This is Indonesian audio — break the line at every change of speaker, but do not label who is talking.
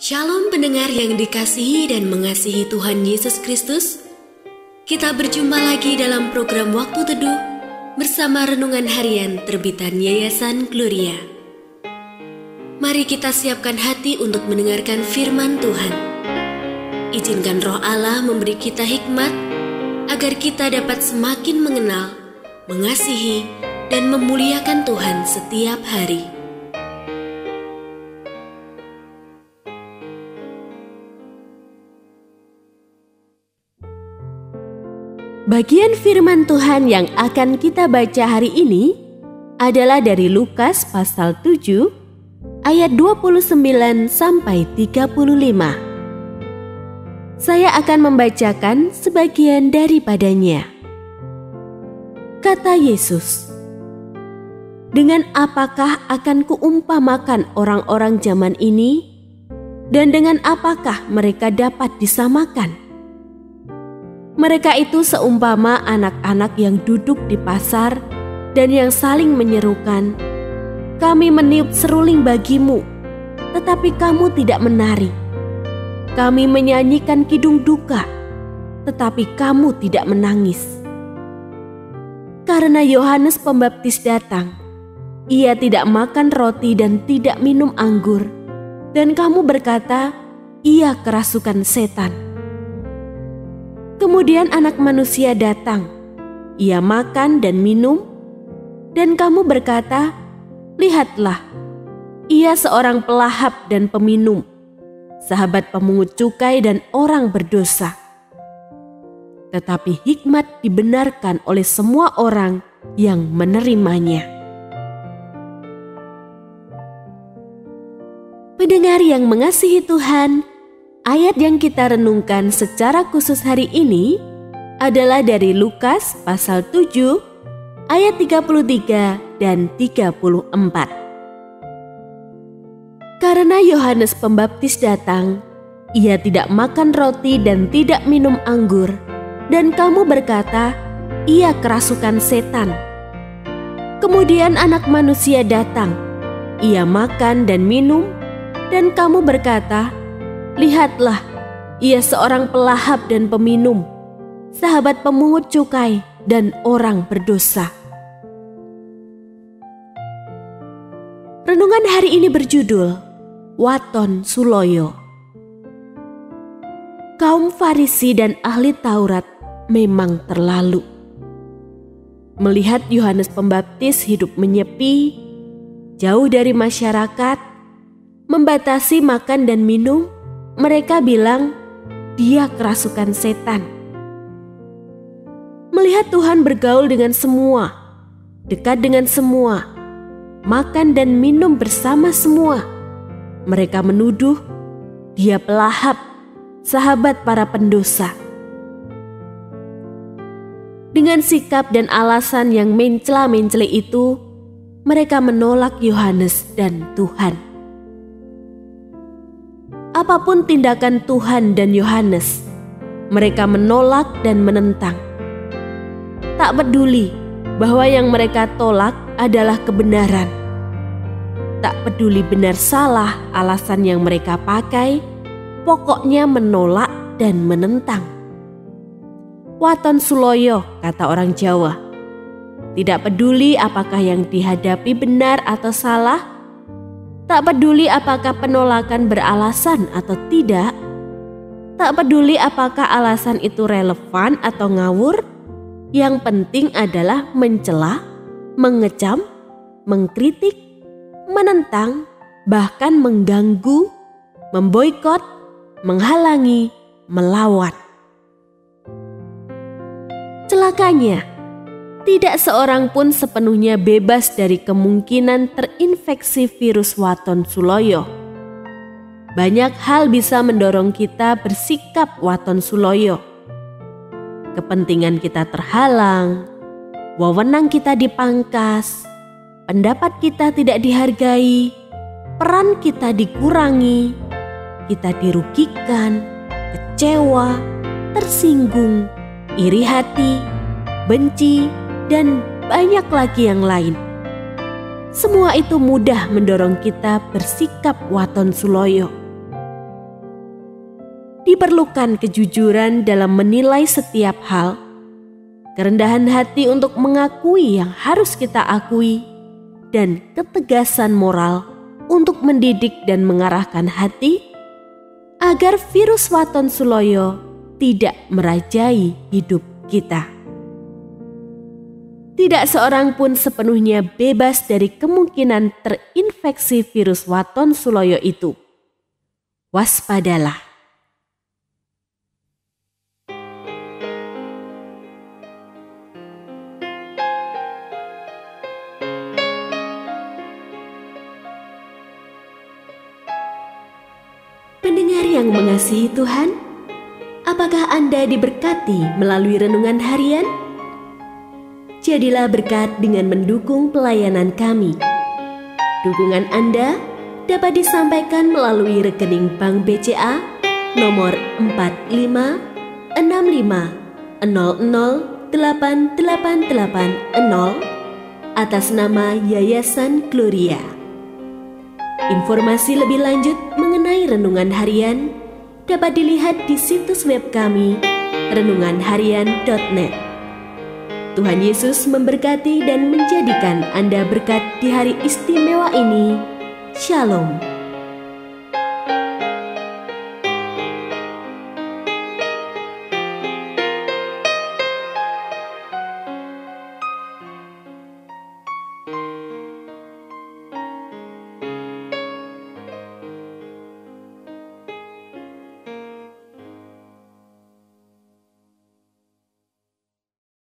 Shalom pendengar yang dikasihi dan mengasihi Tuhan Yesus Kristus. Kita berjumpa lagi dalam program Waktu Teduh bersama Renungan Harian terbitan Yayasan Gloria. Mari kita siapkan hati untuk mendengarkan firman Tuhan. Izinkan Roh Allah memberi kita hikmat agar kita dapat semakin mengenal, mengasihi, dan memuliakan Tuhan setiap hari. Bagian firman Tuhan yang akan kita baca hari ini adalah dari Lukas pasal 7 ayat 29 sampai 35. Saya akan membacakan sebagian daripadanya. Kata Yesus, "Dengan apakah akan kuumpamakan orang-orang zaman ini, dan dengan apakah mereka dapat disamakan? Mereka itu seumpama anak-anak yang duduk di pasar dan yang saling menyerukan, 'Kami meniup seruling bagimu, tetapi kamu tidak menari. Kami menyanyikan kidung duka, tetapi kamu tidak menangis.' Karena Yohanes Pembaptis datang, ia tidak makan roti dan tidak minum anggur, dan kamu berkata, 'Ia kerasukan setan.' Kemudian Anak Manusia datang, ia makan dan minum, dan kamu berkata, 'Lihatlah, ia seorang pelahap dan peminum, sahabat pemungut cukai dan orang berdosa.' Tetapi hikmat dibenarkan oleh semua orang yang menerimanya." Pendengar yang mengasihi Tuhan, ayat yang kita renungkan secara khusus hari ini adalah dari Lukas pasal 7 ayat 33 dan 34. Karena Yohanes Pembaptis datang, ia tidak makan roti dan tidak minum anggur, dan kamu berkata, 'Ia kerasukan setan.' Kemudian Anak Manusia datang, ia makan dan minum, dan kamu berkata, 'Lihatlah, ia seorang pelahap dan peminum, sahabat pemungut cukai dan orang berdosa.'" Renungan hari ini berjudul Waton Suloyo. Kaum Farisi dan ahli Taurat memang terlalu. Melihat Yohanes Pembaptis hidup menyepi, jauh dari masyarakat, membatasi makan dan minum, mereka bilang dia kerasukan setan. Melihat Tuhan bergaul dengan semua, dekat dengan semua, makan dan minum bersama semua, mereka menuduh dia pelahap, sahabat para pendosa. Dengan sikap dan alasan yang mencela-mencela itu, mereka menolak Yohanes dan Tuhan. Apapun tindakan Tuhan dan Yohanes, mereka menolak dan menentang. Tak peduli bahwa yang mereka tolak adalah kebenaran. Tak peduli benar salah alasan yang mereka pakai, pokoknya menolak dan menentang. Waton suloyo, kata orang Jawa. Tidak peduli apakah yang dihadapi benar atau salah, tak peduli apakah penolakan beralasan atau tidak, tak peduli apakah alasan itu relevan atau ngawur, yang penting adalah mencela, mengecam, mengkritik, menentang, bahkan mengganggu, memboikot, menghalangi, melawan. Celakanya, tidak seorang pun sepenuhnya bebas dari kemungkinan terinfeksi virus waton suloyo. Banyak hal bisa mendorong kita bersikap waton suloyo. Kepentingan kita terhalang, wewenang kita dipangkas, pendapat kita tidak dihargai, peran kita dikurangi, kita dirugikan, kecewa, tersinggung, iri hati, benci, dan banyak lagi yang lain. Semua itu mudah mendorong kita bersikap waton suloyo. diperlukan kejujuran dalam menilai setiap hal, kerendahan hati untuk mengakui yang harus kita akui, dan ketegasan moral untuk mendidik dan mengarahkan hati agar virus waton suloyo tidak merajai hidup kita. Tidak seorang pun sepenuhnya bebas dari kemungkinan terinfeksi virus waton suloyo itu. Waspadalah. Pendengar yang mengasihi Tuhan, apakah Anda diberkati melalui renungan harian? Jadilah berkat dengan mendukung pelayanan kami. Dukungan Anda dapat disampaikan melalui rekening Bank BCA nomor 4565008880 atas nama Yayasan Gloria. Informasi lebih lanjut mengenai renungan harian dapat dilihat di situs web kami renunganharian.net. Tuhan Yesus memberkati dan menjadikan Anda berkat di hari istimewa ini. Shalom.